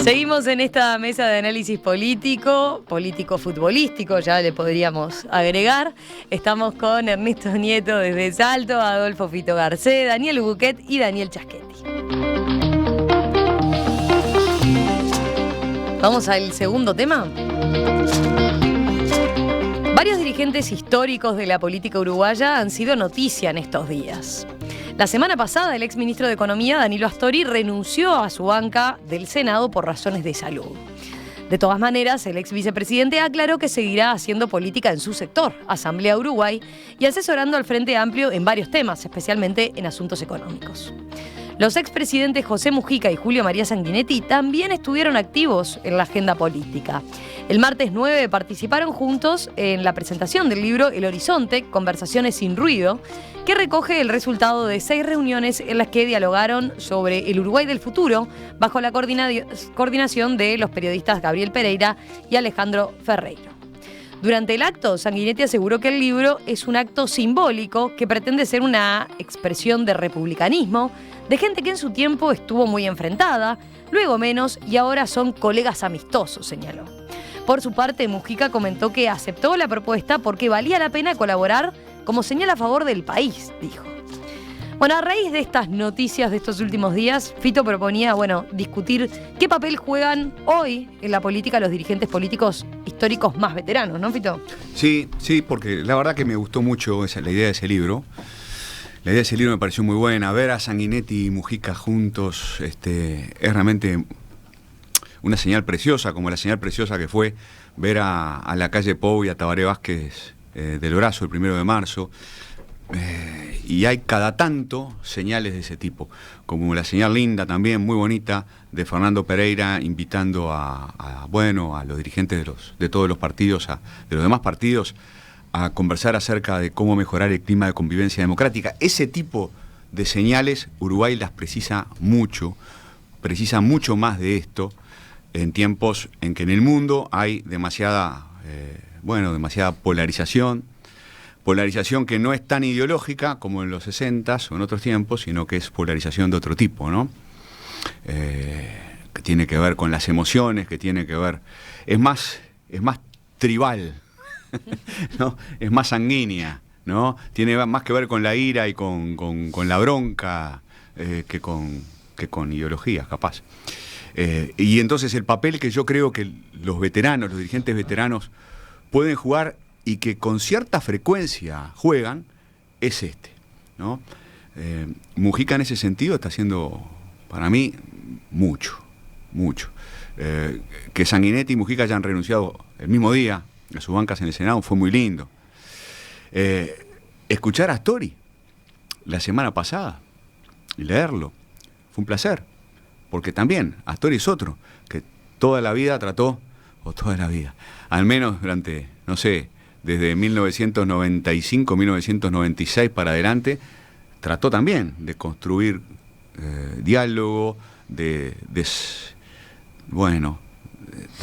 Seguimos en esta mesa de análisis político-futbolístico, ya le podríamos agregar. Estamos con Ernesto Nieto desde Salto, Adolfo Fito Garcés, Daniel Buquet y Daniel Chaschetti. Vamos al segundo tema. Varios dirigentes históricos de la política uruguaya han sido noticia en estos días. La semana pasada, el exministro de Economía, Danilo Astori, renunció a su banca del Senado por razones de salud. De todas maneras, el ex vicepresidente aclaró que seguirá haciendo política en su sector, Asamblea Uruguay, y asesorando al Frente Amplio en varios temas, especialmente en asuntos económicos. Los expresidentes José Mujica y Julio María Sanguinetti también estuvieron activos en la agenda política. El martes 9 participaron juntos en la presentación del libro El Horizonte, Conversaciones sin ruido, que recoge el resultado de 6 reuniones en las que dialogaron sobre el Uruguay del futuro bajo la coordinación de los periodistas Gabriel Pereira y Alejandro Ferreiro. Durante el acto, Sanguinetti aseguró que el libro es un acto simbólico que pretende ser una expresión de republicanismo, de gente que en su tiempo estuvo muy enfrentada, luego menos y ahora son colegas amistosos, señaló. Por su parte, Mujica comentó que aceptó la propuesta porque valía la pena colaborar como señal a favor del país, dijo. Bueno, a raíz de estas noticias de estos últimos días, Fito proponía, discutir qué papel juegan hoy en la política los dirigentes políticos históricos más veteranos, ¿no, Fito? Sí, porque la verdad que me gustó mucho la idea de ese libro. La idea de ese libro me pareció muy buena. Ver a Sanguinetti y Mujica juntos es realmente una señal preciosa, como la señal preciosa que fue ver a Lacalle Pou y a Tabaré Vázquez del brazo el 1 de marzo. Y hay cada tanto señales de ese tipo, como la señal linda también, muy bonita, de Fernando Pereira invitando a los dirigentes de todos los partidos, de los demás partidos, a conversar acerca de cómo mejorar el clima de convivencia democrática. Ese tipo de señales Uruguay las precisa mucho más de esto en tiempos en que en el mundo hay demasiada polarización que no es tan ideológica como en los 60s o en otros tiempos, sino que es polarización de otro tipo, ¿no? Que tiene que ver con las emociones, que tiene que ver... Es más tribal, ¿no? Es más sanguínea, ¿no? Tiene más que ver con la ira y con la bronca que con ideologías, capaz. Y entonces el papel que yo creo que los dirigentes veteranos pueden jugar y que con cierta frecuencia juegan, es ¿no? Mujica en ese sentido está haciendo, para mí, mucho. Que Sanguinetti y Mujica hayan renunciado el mismo día a sus bancas en el Senado fue muy lindo. Escuchar a Astori la semana pasada y leerlo fue un placer, porque también Astori es otro que toda la vida, al menos durante, no sé, desde 1995, 1996 para adelante, trató también de construir diálogo, de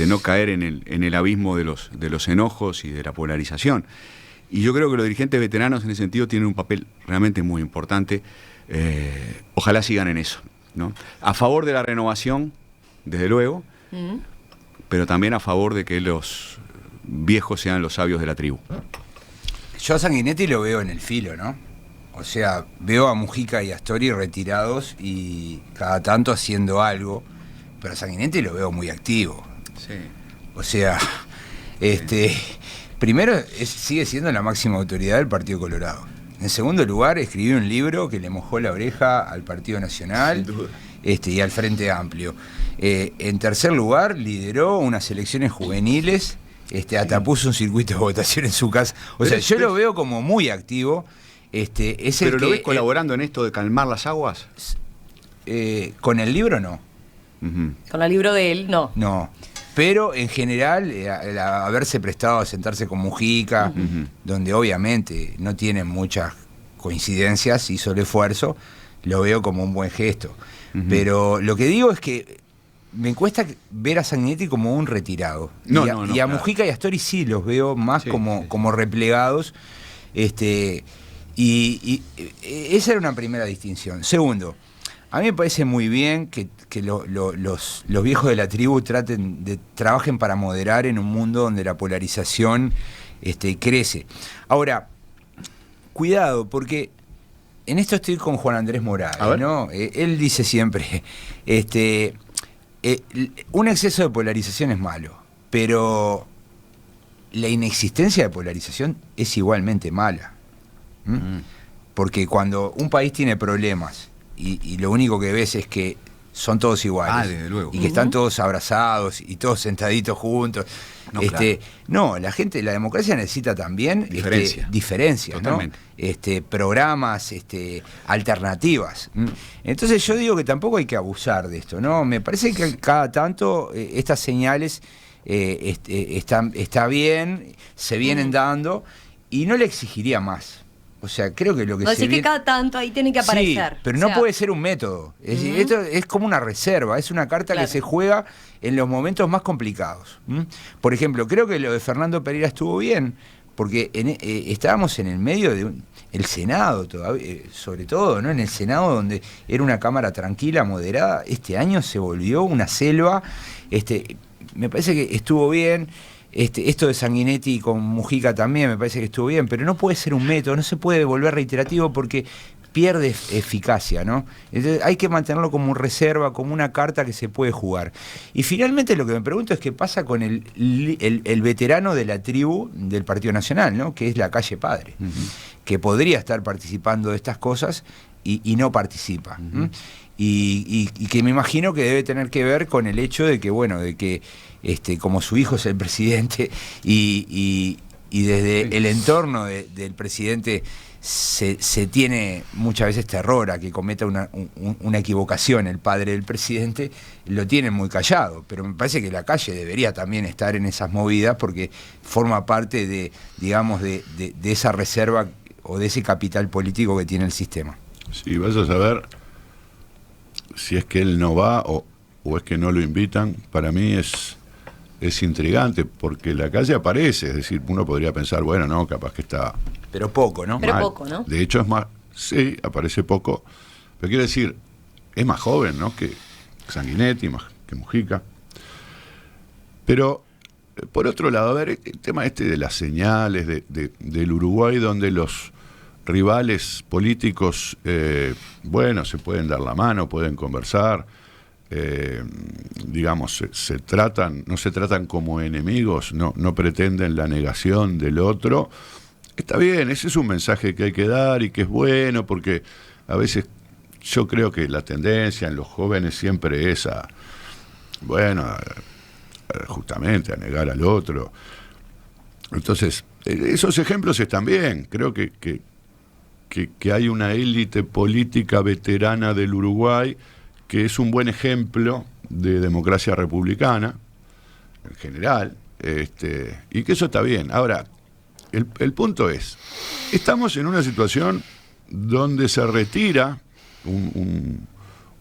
no caer en el abismo de los enojos y de la polarización. Y yo creo que los dirigentes veteranos en ese sentido tienen un papel realmente muy importante. Ojalá sigan en eso, ¿no? A favor de la renovación, desde luego, pero también a favor de que los viejos sean los sabios de la tribu. Yo a Sanguinetti lo veo en el filo, ¿no? O sea, veo a Mujica y a Astori retirados y cada tanto haciendo algo, pero a Sanguinetti lo veo muy activo. Sí. O sea, primero sigue siendo la máxima autoridad del Partido Colorado. En segundo lugar, escribió un libro que le mojó la oreja al Partido Nacional y al Frente Amplio. En tercer lugar, lideró unas elecciones juveniles. Hasta puso un circuito de votación en su casa. Yo lo veo como muy activo. ¿Pero lo ves colaborando en esto de calmar las aguas? Con el libro no. Uh-huh. Con el libro de él no. No. Pero en general, haberse prestado a sentarse con Mujica, donde obviamente no tienen muchas coincidencias, hizo el esfuerzo, lo veo como un buen gesto. Pero lo que digo es que me cuesta ver a Sanguinetti como un retirado. Y a Mujica y a Astori sí los veo más como replegados. Y esa era una primera distinción. Segundo, A mí me parece muy bien que los viejos de la tribu trabajen para moderar en un mundo donde la polarización crece. Ahora, cuidado, porque en esto estoy con Juan Andrés Morales, ¿no? Él dice siempre, un exceso de polarización es malo, pero la inexistencia de polarización es igualmente mala. Porque cuando un país tiene problemas y lo único que ves es que son todos iguales, desde luego. y que están todos abrazados y todos sentaditos juntos. No, claro. La democracia necesita también diferencias, ¿no? Programas, alternativas. Entonces yo digo que tampoco hay que abusar de esto, ¿no? Me parece que cada tanto estas señales está bien, se vienen dando, y no le exigiría más. O sea, creo que lo que Así que cada tanto ahí tiene que aparecer. Sí, pero no puede ser un método. Es decir, esto es como una reserva, es una carta que se juega en los momentos más complicados. Por ejemplo, creo que lo de Fernando Pereira estuvo bien, porque estábamos en el medio de el Senado, todavía, sobre todo, ¿no? En el Senado, donde era una cámara tranquila, moderada. Este año se volvió una selva. Me parece que estuvo bien. Esto de Sanguinetti con Mujica también me parece que estuvo bien, pero no puede ser un método, no se puede volver reiterativo porque pierde eficacia, ¿no? Entonces hay que mantenerlo como reserva, como una carta que se puede jugar. Y finalmente lo que me pregunto es qué pasa con el veterano de la tribu del Partido Nacional, ¿no? Que es la Calle Padre, que podría estar participando de estas cosas y no participa. Y que me imagino que debe tener que ver con el hecho de que, bueno, como su hijo es el presidente y desde el entorno del presidente se tiene muchas veces terror a que cometa una equivocación el padre del presidente, lo tienen muy callado, pero me parece que la Calle debería también estar en esas movidas porque forma parte de esa reserva o de ese capital político que tiene el sistema. Sí, vas a saber si es que él no va o es que no lo invitan. Para mí es intrigante porque la Calle aparece, es decir, uno podría pensar, bueno, no, capaz que está... Pero poco, ¿no? Pero poco, ¿no? De hecho es más, sí, aparece poco, pero quiero decir, es más joven, ¿no? Que Sanguinetti, más que Mujica. Pero, por otro lado, a ver, el tema de las señales del Uruguay, donde los rivales políticos, se pueden dar la mano, pueden conversar, digamos, no se tratan como enemigos, no pretenden la negación del otro. Está bien, ese es un mensaje que hay que dar y que es bueno, porque a veces yo creo que la tendencia en los jóvenes siempre es justamente a negar al otro. Entonces, esos ejemplos están bien. Creo que hay una élite política veterana del Uruguay que es un buen ejemplo de democracia republicana, en general, y que eso está bien. Ahora, el punto es, estamos en una situación donde se retira un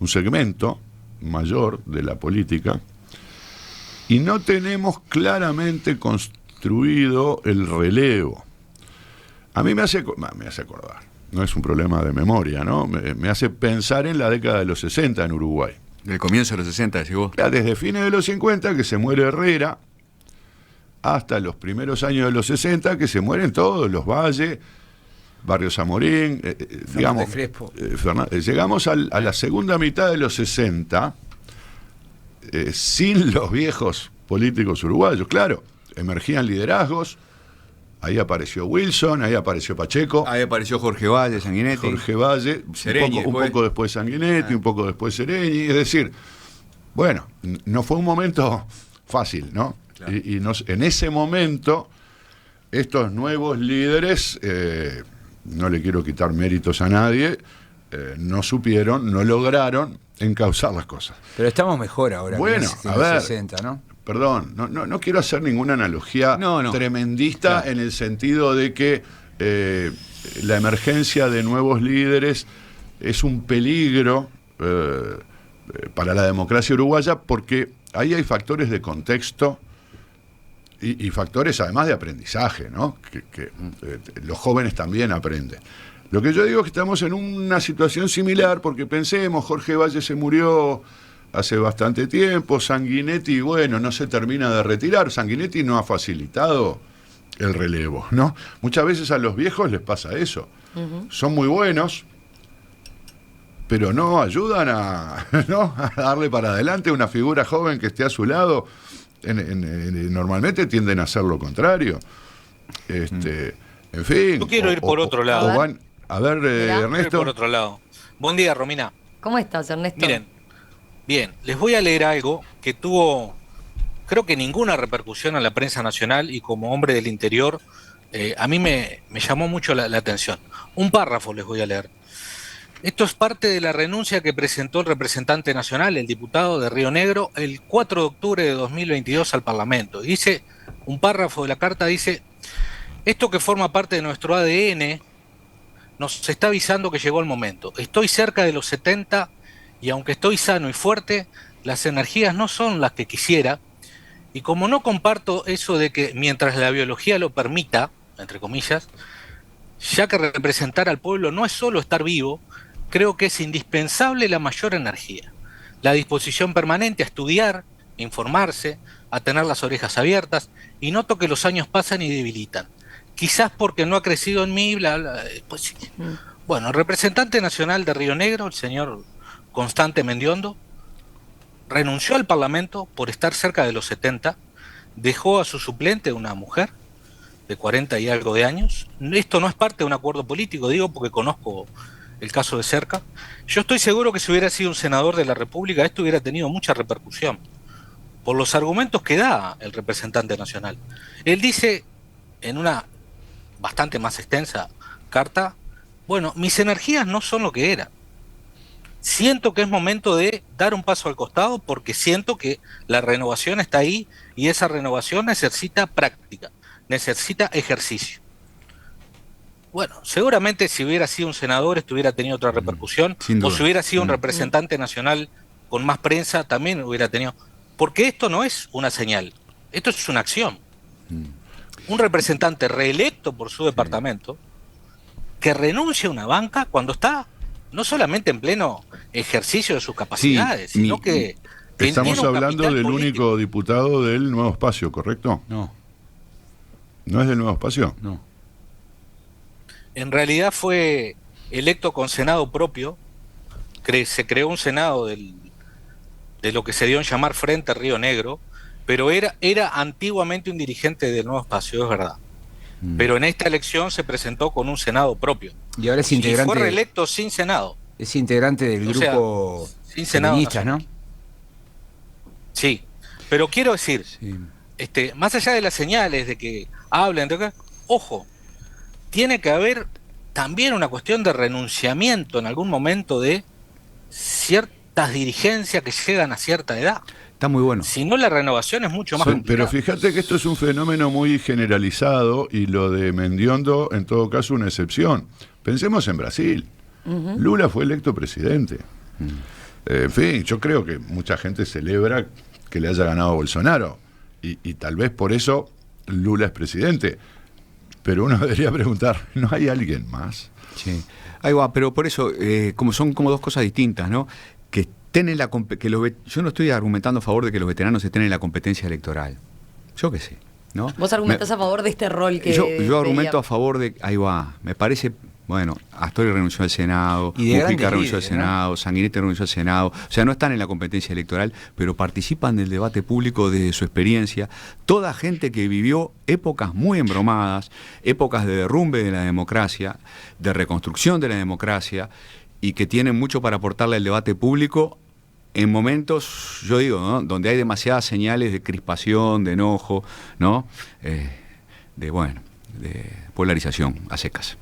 segmento mayor de la política y no tenemos claramente construido el relevo. A mí me hace acordar, no es un problema de memoria, ¿no? Me hace pensar en la década de los 60 en Uruguay. Del comienzo de los 60, decís vos. Desde fines de los 50, que se muere Herrera, hasta los primeros años de los 60, que se mueren todos, los Valle, Barrio Zamorín, digamos, llegamos a la segunda mitad de los 60, sin los viejos políticos uruguayos. Claro, emergían liderazgos, ahí apareció Wilson, ahí apareció Pacheco. Ahí apareció Jorge Valle, Sanguinetti. Jorge Valle, Sereñi, un poco después Sanguinetti, un poco después Sereñi. Es decir, bueno, no fue un momento fácil, ¿no? Claro. Y en ese momento, estos nuevos líderes, no le quiero quitar méritos a nadie, no lograron encauzar las cosas. Pero estamos mejor ahora que en los 60, ¿no? Perdón, no quiero hacer ninguna analogía tremendista, claro, en el sentido de que la emergencia de nuevos líderes es un peligro para la democracia uruguaya, porque ahí hay factores de contexto y factores además de aprendizaje, ¿no? Que los jóvenes también aprenden. Lo que yo digo es que estamos en una situación similar, porque pensemos, Jorge Valle se murió hace bastante tiempo, Sanguinetti, bueno, no se termina de retirar, Sanguinetti no ha facilitado el relevo, ¿no? Muchas veces a los viejos les pasa eso. Son muy buenos, pero no ayudan ¿no? a darle para adelante una figura joven que esté a su lado. Normalmente tienden a hacer lo contrario. En fin. Yo quiero ir por otro lado. A ver, Ernesto. Por otro lado. Buen día, Romina. ¿Cómo estás, Ernesto? Miren, bien, les voy a leer algo que tuvo, creo que ninguna repercusión en la prensa nacional, y como hombre del interior, a mí me llamó mucho la atención. Un párrafo les voy a leer. Esto es parte de la renuncia que presentó el representante nacional, el diputado de Río Negro, el 4 de octubre de 2022 al Parlamento. Dice, un párrafo de la carta dice: esto que forma parte de nuestro ADN nos está avisando que llegó el momento. Estoy cerca de los 70 y aunque estoy sano y fuerte, las energías no son las que quisiera. Y como no comparto eso de que mientras la biología lo permita, entre comillas, ya que representar al pueblo no es solo estar vivo, creo que es indispensable la mayor energía, la disposición permanente a estudiar, a informarse, a tener las orejas abiertas, y noto que los años pasan y debilitan. Quizás porque no ha crecido en mí, bla, bla, pues sí. Bueno, el representante nacional de Río Negro, el señor Constante Mendiondo, renunció al Parlamento por estar cerca de los 70, dejó a su suplente, una mujer de 40 y algo de años. Esto no es parte de un acuerdo político, digo porque conozco el caso de cerca. Yo estoy seguro que si hubiera sido un senador de la República, esto hubiera tenido mucha repercusión, por los argumentos que da el representante nacional. Él dice, en una bastante más extensa carta, bueno, mis energías no son lo que eran. Siento que es momento de dar un paso al costado porque siento que la renovación está ahí y esa renovación necesita práctica, necesita ejercicio. Bueno, seguramente si hubiera sido un senador esto hubiera tenido otra repercusión, o si hubiera sido un representante nacional con más prensa también hubiera tenido, porque esto no es una señal, esto es una acción. Un representante reelecto por su departamento que renuncia a una banca cuando está no solamente en pleno ejercicio de sus capacidades, sino que estamos hablando del único diputado del Nuevo Espacio, ¿correcto? No. ¿No es del Nuevo Espacio? No. En realidad fue electo con Senado propio, se creó un Senado de lo que se dio en llamar Frente Río Negro, pero era antiguamente un dirigente del Nuevo Espacio, es verdad. Pero en esta elección se presentó con un Senado propio. Y ahora es integrante. Y fue reelecto sin Senado. Es integrante del grupo sin Senado, feministas, ¿no? Sí, pero quiero decir, más allá de las señales de que hablen, ojo, tiene que haber también una cuestión de renunciamiento en algún momento de ciertas dirigencias que llegan a cierta edad. Está muy bueno. Si no, la renovación es mucho más complicada. Pero fíjate que esto es un fenómeno muy generalizado y lo de Mendiondo, en todo caso, una excepción. Pensemos en Brasil. Lula fue electo presidente. En fin, yo creo que mucha gente celebra que le haya ganado Bolsonaro y tal vez por eso Lula es presidente. Pero uno debería preguntar, ¿no hay alguien más? Sí. Ahí va, pero por eso, como son como dos cosas distintas, ¿no? Que yo no estoy argumentando a favor de que los veteranos estén en la competencia electoral. Yo qué sé, ¿no? Vos argumentás a favor de este rol que... Yo argumento a favor de... Ahí va, me parece... Bueno, Astori renunció al Senado, Mujica renunció al Senado, ¿no? Sanguinetti renunció al Senado. O sea, no están en la competencia electoral, pero participan del debate público desde su experiencia. Toda gente que vivió épocas muy embromadas, épocas de derrumbe de la democracia, de reconstrucción de la democracia, y que tienen mucho para aportarle al debate público en momentos, yo digo, ¿no? Donde hay demasiadas señales de crispación, de enojo, ¿no? De polarización a secas.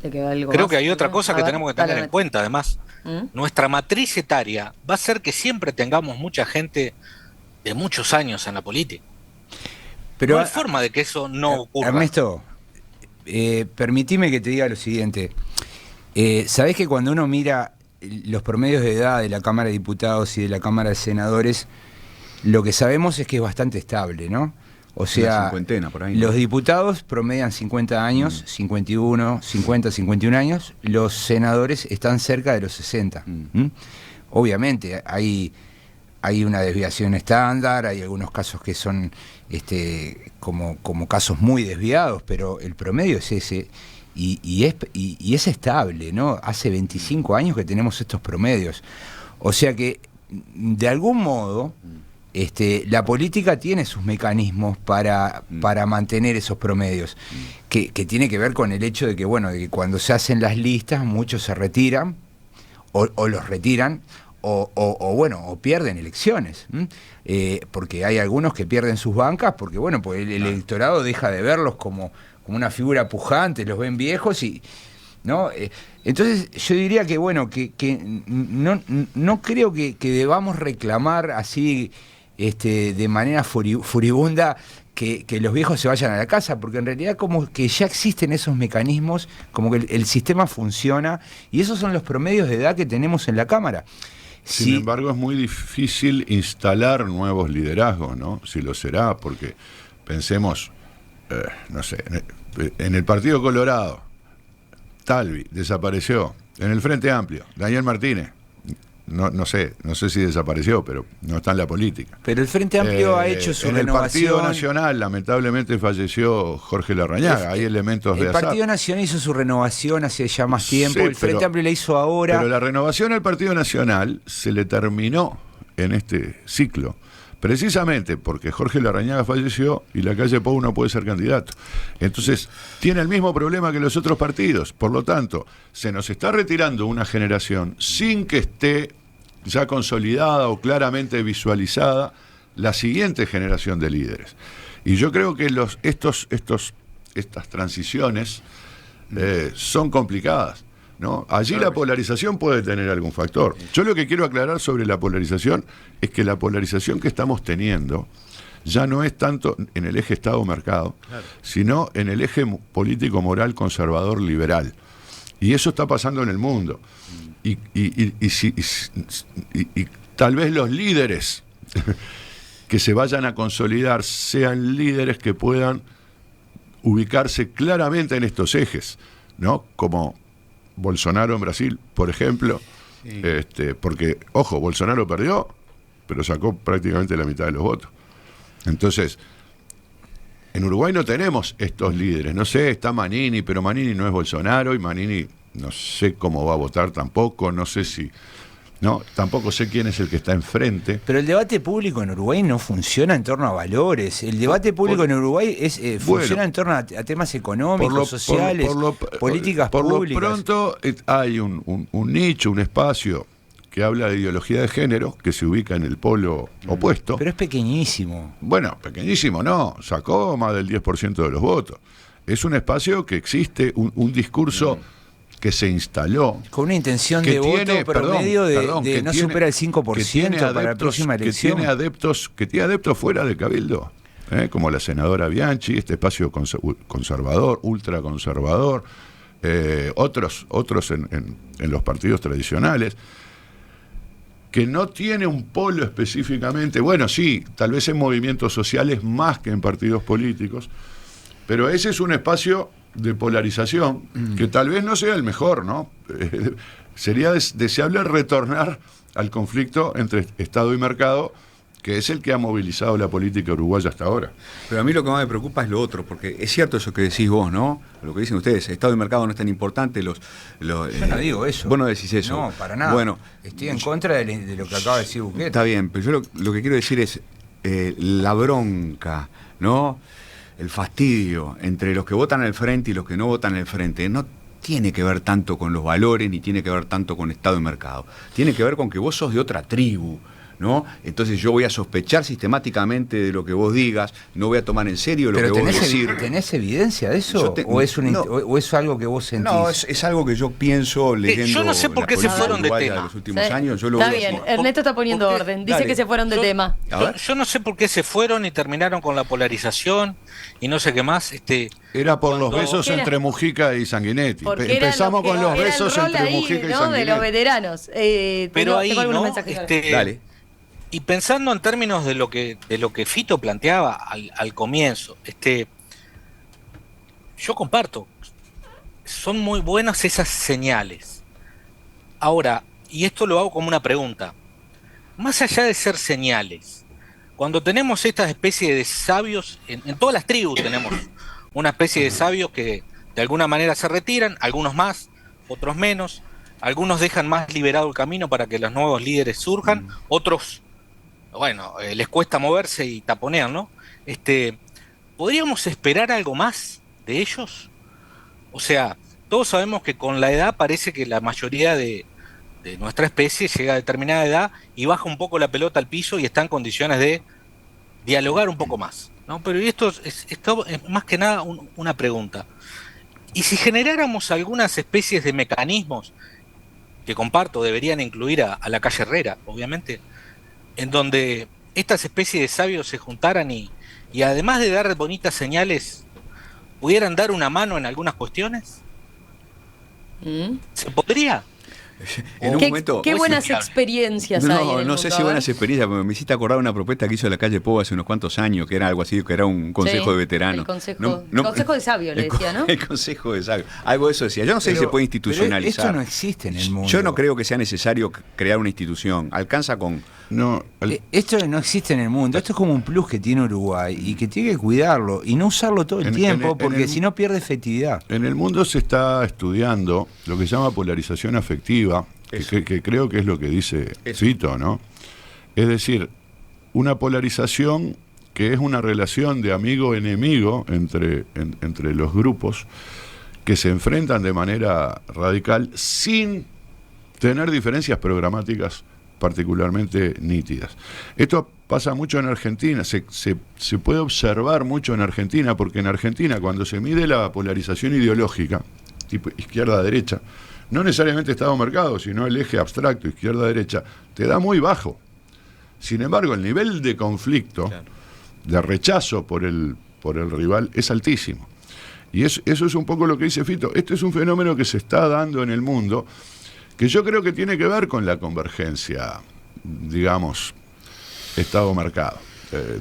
Creo que hay otra cosa que tenemos que tener en cuenta, además. Nuestra matriz etaria va a ser que siempre tengamos mucha gente de muchos años en la política. Pero no hay forma de que eso no ocurra. Ernesto, permitime que te diga lo siguiente. ¿Sabés que cuando uno mira los promedios de edad de la Cámara de Diputados y de la Cámara de Senadores, lo que sabemos es que es bastante estable, ¿no? O sea, por ahí, ¿no? Los diputados promedian 50 años, 51 años, los senadores están cerca de los 60. Obviamente hay una desviación estándar, hay algunos casos que son como casos muy desviados, pero el promedio es ese y es estable, ¿no? Hace 25 años que tenemos estos promedios. O sea que, de algún modo, la política tiene sus mecanismos para mantener esos promedios, que tiene que ver con el hecho de que, bueno, de que cuando se hacen las listas, muchos se retiran, o los retiran, o pierden elecciones, porque hay algunos que pierden sus bancas, porque bueno, pues el electorado deja de verlos como una figura pujante, los ven viejos ¿no? Entonces yo diría que bueno, que no creo que debamos reclamar así de manera furibunda que los viejos se vayan a la casa, porque en realidad como que ya existen esos mecanismos, como que el sistema funciona, y esos son los promedios de edad que tenemos en la Cámara. Sin embargo, es muy difícil instalar nuevos liderazgos, ¿no? Si lo será, porque pensemos, no sé, en el Partido Colorado, Talvi desapareció. En el Frente Amplio, Daniel Martínez, no sé si desapareció, pero no está en la política. Pero el Frente Amplio ha hecho su renovación. En el Partido Nacional, lamentablemente, falleció Jorge Larrañaga. Hay elementos de azar. El Partido Nacional hizo su renovación hace ya más tiempo. Sí, el Frente Amplio la hizo ahora. Pero la renovación al Partido Nacional se le terminó en este ciclo, precisamente porque Jorge Larrañaga falleció y la calle Pou no puede ser candidato. Entonces, tiene el mismo problema que los otros partidos. Por lo tanto, se nos está retirando una generación sin que esté ya consolidada o claramente visualizada la siguiente generación de líderes. Y yo creo que estas transiciones son complicadas, ¿no? Allí la polarización puede tener algún factor. Yo lo que quiero aclarar sobre la polarización es que la polarización que estamos teniendo ya no es tanto en el eje Estado-mercado, sino en el eje político-moral conservador-liberal. Y eso está pasando en el mundo. Y tal vez los líderes que se vayan a consolidar sean líderes que puedan ubicarse claramente en estos ejes, ¿no? Como Bolsonaro en Brasil, por ejemplo, sí. Porque, ojo, Bolsonaro perdió, pero sacó prácticamente la mitad de los votos. Entonces, en Uruguay no tenemos estos líderes. No sé, está Manini, pero Manini no es Bolsonaro y Manini no sé cómo va a votar tampoco, no sé si... No, tampoco sé quién es el que está enfrente. Pero el debate público en Uruguay no funciona en torno a valores. El debate público en Uruguay funciona en torno a temas económicos, sociales, políticas públicas. Por lo pronto hay un nicho, un espacio que habla de ideología de género, que se ubica en el polo opuesto. Pero es pequeñísimo. Bueno, pequeñísimo no, sacó más del 10% de los votos. Es un espacio que existe, un discurso... que se instaló. Con una intención de voto promedio de no supera el 5% para la próxima elección. Que tiene adeptos fuera del Cabildo, como la senadora Bianchi, este espacio conservador, ultraconservador, otros en los partidos tradicionales, que no tiene un polo específicamente, bueno, sí, tal vez en movimientos sociales más que en partidos políticos, pero ese es un espacio de polarización, que tal vez no sea el mejor, ¿no? Sería deseable retornar al conflicto entre Estado y mercado, que es el que ha movilizado la política uruguaya hasta ahora. Pero a mí lo que más me preocupa es lo otro, porque es cierto eso que decís vos, ¿no? Lo que dicen ustedes, Estado y mercado no es tan importante. Yo no digo eso. Vos no decís eso. No, para nada. Bueno, estoy en contra de lo que acaba de decir Buquet. Está bien, pero yo lo que quiero decir es la bronca, ¿no? El fastidio entre los que votan al frente y los que no votan al frente no tiene que ver tanto con los valores ni tiene que ver tanto con Estado y mercado. Tiene que ver con que vos sos de otra tribu, ¿no? Entonces yo voy a sospechar sistemáticamente de lo que vos digas, no voy a tomar en serio lo que vos decís. ¿¿Tenés evidencia de eso? ¿O es algo que vos sentís? No, es algo que yo pienso leyendo. Yo no sé por qué se fueron de tema. De los últimos años. Está bien, Ernesto está poniendo orden. Dice que se fueron de tema. Yo no sé por qué se fueron y terminaron con la polarización y no sé qué más. Era por los besos entre Mujica y Sanguinetti. Empezamos con los besos entre Mujica y Sanguinetti. De los veteranos. Pero ahí, tengo algunos ¿no? mensajes. Dale. Y pensando en términos de lo que Fito planteaba al comienzo, yo comparto, son muy buenas esas señales. Ahora, y esto lo hago como una pregunta, más allá de ser señales, cuando tenemos estas especies de sabios, en todas las tribus tenemos una especie de sabios que de alguna manera se retiran, algunos más, otros menos, algunos dejan más liberado el camino para que los nuevos líderes surjan, otros, bueno, les cuesta moverse y taponean, ¿no? ¿Podríamos esperar algo más de ellos? O sea, todos sabemos que con la edad parece que la mayoría de nuestra especie llega a determinada edad y baja un poco la pelota al piso y está en condiciones de dialogar un poco más, ¿no? Pero esto es más que nada una pregunta. ¿Y si generáramos algunas especies de mecanismos, que comparto, deberían incluir a la calle Herrera, obviamente, en donde estas especies de sabios se juntaran y además de dar bonitas señales, pudieran dar una mano en algunas cuestiones? ¿Se podría? En un momento, qué buenas experiencias hay en el no sé mundo, si buenas experiencias, porque me hiciste acordar una propuesta que hizo la calle Pou hace unos cuantos años, que era algo así, que era un consejo de veteranos. El consejo de sabios, le decía, ¿no? El consejo de sabios. Algo de eso decía. Yo no sé si se puede institucionalizar. Esto no existe en el mundo. Yo no creo que sea necesario crear una institución. Alcanza con... Esto no existe en el mundo. Esto es como un plus que tiene Uruguay y que tiene que cuidarlo y no usarlo todo el tiempo, porque si no pierde efectividad. En el mundo se está estudiando lo que se llama polarización afectiva, que creo que es lo que dice Fito, ¿no? Es decir, una polarización que es una relación de amigo-enemigo entre los grupos que se enfrentan de manera radical sin tener diferencias programáticas particularmente nítidas. Esto pasa mucho en Argentina, se puede observar mucho en Argentina, porque en Argentina cuando se mide la polarización ideológica, tipo izquierda-derecha, no necesariamente Estado-mercado, sino el eje abstracto, izquierda-derecha, te da muy bajo. Sin embargo, el nivel de conflicto, de rechazo por el rival, es altísimo. Y eso es un poco lo que dice Fito. Este es un fenómeno que se está dando en el mundo, que yo creo que tiene que ver con la convergencia, digamos, Estado-mercado.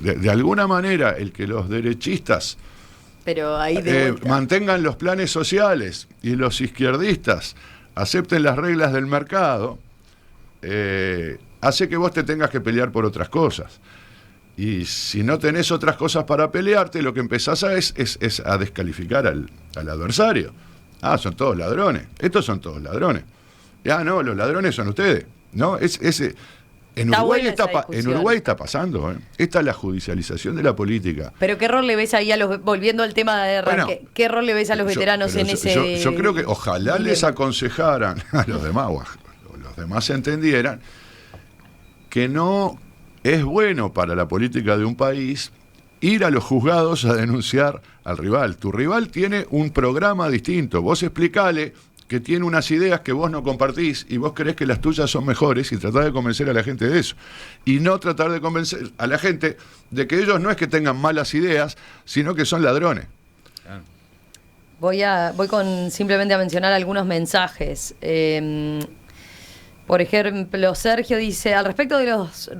De alguna manera, el que los derechistas pero ahí mantengan los planes sociales y los izquierdistas acepten las reglas del mercado, hace que vos te tengas que pelear por otras cosas. Y si no tenés otras cosas para pelearte, lo que empezás es a descalificar al adversario. Ah, son todos ladrones. Estos son todos ladrones. No, los ladrones son ustedes. ¿No? En Uruguay está pasando. Esta es la judicialización de la política. Pero ¿qué rol le ves ahí volviendo al tema de arranque, ¿qué rol le ves a los veteranos en ese...? Yo creo que ojalá les aconsejaran a los demás, o los demás entendieran que no es bueno para la política de un país ir a los juzgados a denunciar al rival. Tu rival tiene un programa distinto. Vos explicale que tiene unas ideas que vos no compartís y vos creés que las tuyas son mejores y tratás de convencer a la gente de eso. Y no tratar de convencer a la gente de que ellos no es que tengan malas ideas, sino que son ladrones. Voy simplemente a mencionar algunos mensajes. Por ejemplo, Sergio dice, al respecto de los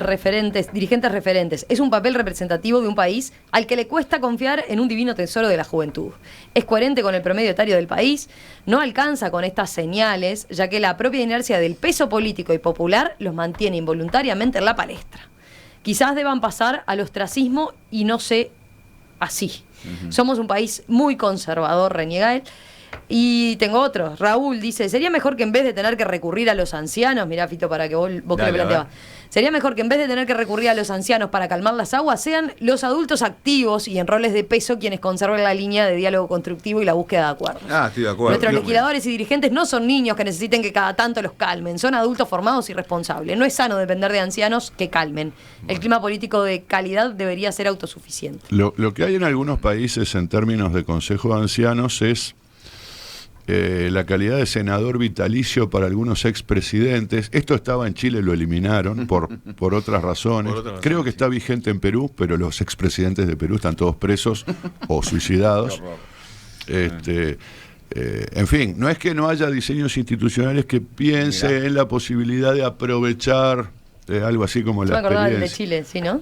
dirigentes referentes, es un papel representativo de un país al que le cuesta confiar en un divino tesoro de la juventud. Es coherente con el promedio etario del país, no alcanza con estas señales, ya que la propia inercia del peso político y popular los mantiene involuntariamente en la palestra. Quizás deban pasar al ostracismo y no sé, así. Somos un país muy conservador, reniega él. Y tengo otro, Raúl dice, sería mejor que en vez de tener que recurrir a los ancianos, mirá Fito, para que vos que lo planteabas, sería mejor que en vez de tener que recurrir a los ancianos para calmar las aguas, sean los adultos activos y en roles de peso quienes conserven la línea de diálogo constructivo y la búsqueda de acuerdos. Estoy de acuerdo. Nuestros legisladores y dirigentes no son niños que necesiten que cada tanto los calmen, son adultos formados y responsables. No es sano depender de ancianos que calmen. El clima político de calidad debería ser autosuficiente. Lo que hay en algunos países en términos de consejo de ancianos es la calidad de senador vitalicio para algunos expresidentes. Esto estaba en Chile, lo eliminaron por otras razones. Creo que está vigente en Perú, pero los expresidentes de Perú están todos presos o suicidados. En fin, no es que no haya diseños institucionales que piense en la posibilidad de aprovechar algo así como Yo la me acordaba del de experiencia. Chile,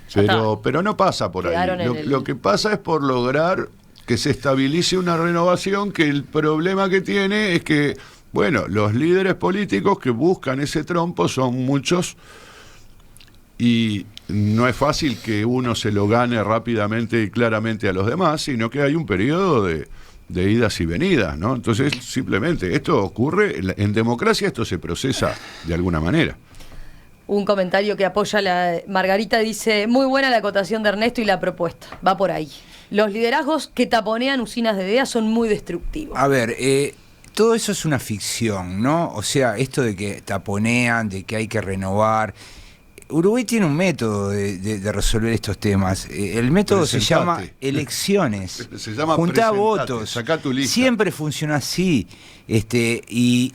sí, ¿no? Pero no pasa por ahí. Lo que pasa es por lograr que se estabilice una renovación, que el problema que tiene es que, bueno, los líderes políticos que buscan ese trompo son muchos y no es fácil que uno se lo gane rápidamente y claramente a los demás, sino que hay un periodo de idas y venidas, ¿no? Entonces, simplemente, esto ocurre, en democracia esto se procesa de alguna manera. Un comentario que apoya Margarita dice, muy buena la acotación de Ernesto y la propuesta, va por ahí. Los liderazgos que taponean usinas de ideas son muy destructivos. A ver, todo eso es una ficción, ¿no? O sea, esto de que taponean, de que hay que renovar. Uruguay tiene un método de resolver estos temas. El método se llama elecciones. Se llama Juntá presentate, votos. sacá tu lista. Siempre funciona así. Y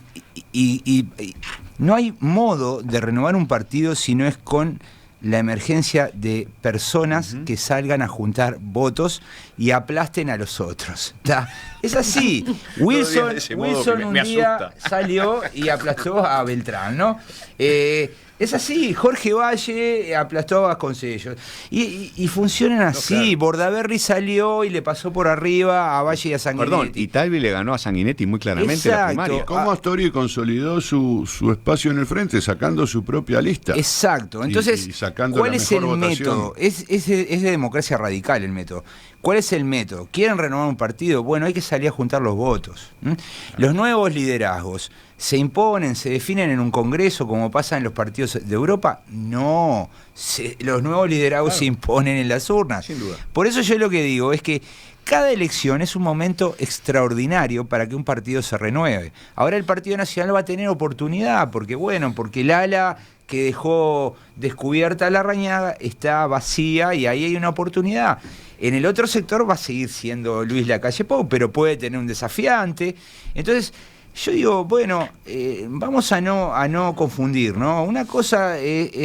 no hay modo de renovar un partido si no es con la emergencia de personas que salgan a juntar votos y aplasten a los otros. Es así. Wilson un día salió y aplastó a Beltrán, ¿no? Es así, Jorge Valle aplastó a Vasconcellos. Y funcionan así. No, claro. Bordaberry salió y le pasó por arriba a Valle y a Sanguinetti. Perdón, y Talvi le ganó a Sanguinetti muy claramente la primaria. ¿Cómo Astori consolidó su espacio en el frente, sacando su propia lista? Exacto. Entonces, y sacando ¿cuál la es mejor el votación? método? Es de democracia radical el método. ¿Cuál es el método? ¿Quieren renovar un partido? Bueno, hay que salir a juntar los votos. Los nuevos liderazgos se imponen, se definen en un congreso como pasa en los partidos de Europa. No, los nuevos liderazgos se imponen en las urnas. Sin duda. Por eso yo lo que digo es que cada elección es un momento extraordinario para que un partido se renueve. Ahora el Partido Nacional va a tener oportunidad, porque el ala que dejó descubierta la Rañaga está vacía y ahí hay una oportunidad. En el otro sector va a seguir siendo Luis Lacalle Pou, pero puede tener un desafiante. Entonces, yo digo, bueno, vamos a no confundir, ¿no? Una cosa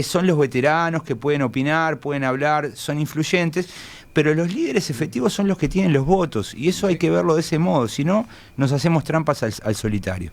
son los veteranos que pueden opinar, pueden hablar, son influyentes, pero los líderes efectivos son los que tienen los votos, y eso hay que verlo de ese modo, si no, nos hacemos trampas al solitario.